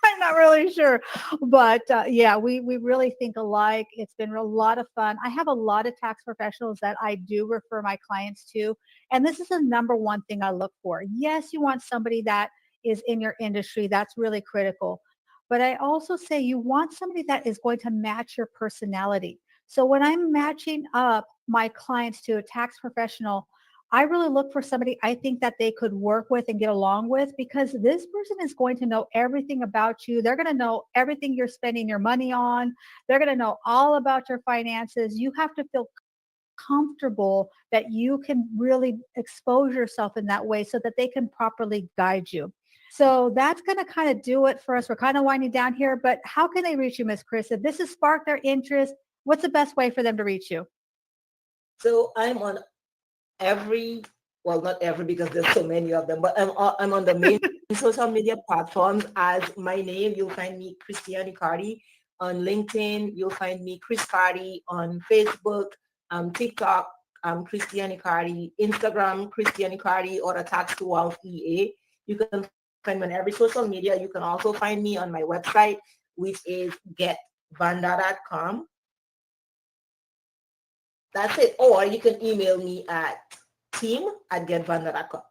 Speaker 1: I'm not really sure. But yeah, we really think alike. It's been a lot of fun. I have a lot of tax professionals that I do refer my clients to. And this is the number one thing I look for. Yes, you want somebody that is in your industry. That's really critical. But I also say you want somebody that is going to match your personality. So when I'm matching up my clients to a tax professional, I really look for somebody I think that they could work with and get along with, because this person is going to know everything about you. They're going to know everything you're spending your money on. They're going to know all about your finances. You have to feel comfortable that you can really expose yourself in that way so that they can properly guide you. So that's going to kind of do it for us. We're kind of winding down here, but how can they reach you, Miss Chris? If this has sparked their interest, what's the best way for them to reach you?
Speaker 3: So I'm on every, well, not every because there's so many of them, but I'm on the main social media platforms as my name. You'll find me Christianie Carty on LinkedIn. You'll find me Chris Carty on Facebook, TikTok, Christianie Carty, Instagram, Christianie Carty, or the Tax to Wealth EA. You can find me on every social media. You can also find me on my website, which is getvanda.com. That's it. Or you can email me at team@getvanda.com.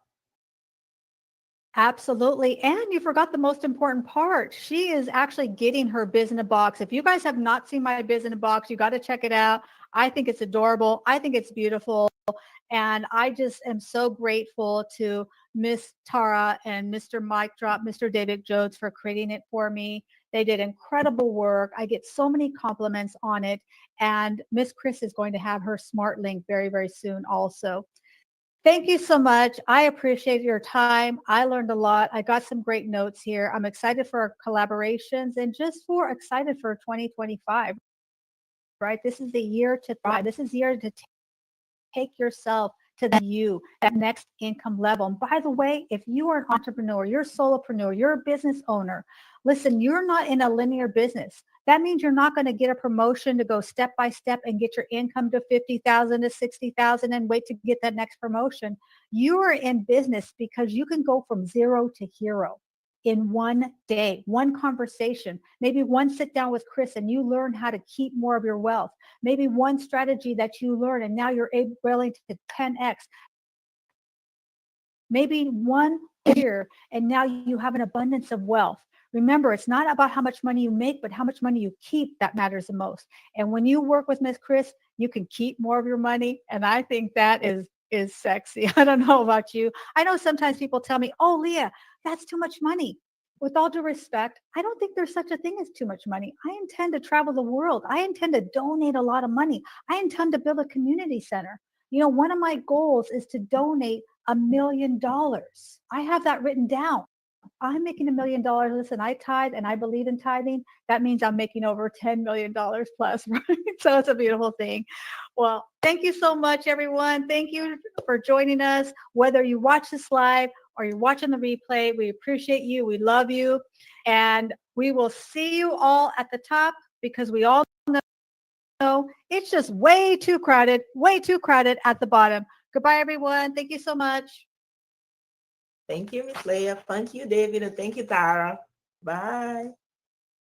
Speaker 1: Absolutely. And you forgot the most important part. She is actually getting her biz in a box. If you guys have not seen my biz in a box, you got to check it out. I think it's adorable. I think it's beautiful. And I just am so grateful to Miss Tara and Mr. Mike Drop, Mr. David Jones for creating it for me. They did incredible work. I get so many compliments on it. And Miss Chris is going to have her smart link very, very soon also. Thank you so much. I appreciate your time. I learned a lot. I got some great notes here. I'm excited for our collaborations and just for excited for 2025, right? This is the year to thrive. This is the year to take yourself to that next income level. And by the way, if you are an entrepreneur, you're a solopreneur, you're a business owner, listen, you're not in a linear business. That means you're not going to get a promotion to go step by step and get your income to 50,000 to 60,000 and wait to get that next promotion. You are in business because you can go from zero to hero in one day, one conversation, maybe one sit down with Chris and you learn how to keep more of your wealth. Maybe one strategy that you learn and now you're willing to 10x. Maybe one year and now you have an abundance of wealth. Remember, it's not about how much money you make, but how much money you keep that matters the most. And when you work with Miss Chris, you can keep more of your money. And I think that is sexy. I don't know about you. I know sometimes people tell me, oh, Leah, that's too much money. With all due respect, I don't think there's such a thing as too much money. I intend to travel the world. I intend to donate a lot of money. I intend to build a community center. You know, one of my goals is to donate $1 million. I have that written down. I'm making $1 million. Listen, I tithe and I believe in tithing. That means I'm making over $10 million plus, right? So it's a beautiful thing. Well, thank you so much, everyone. Thank you for joining us. Whether you watch this live or you're watching the replay, we appreciate you. We love you. And we will see you all at the top because we all know it's just way too crowded at the bottom. Goodbye, everyone. Thank you so much.
Speaker 3: Thank you, Miss Leah. Thank you, David. And thank you, Tara. Bye.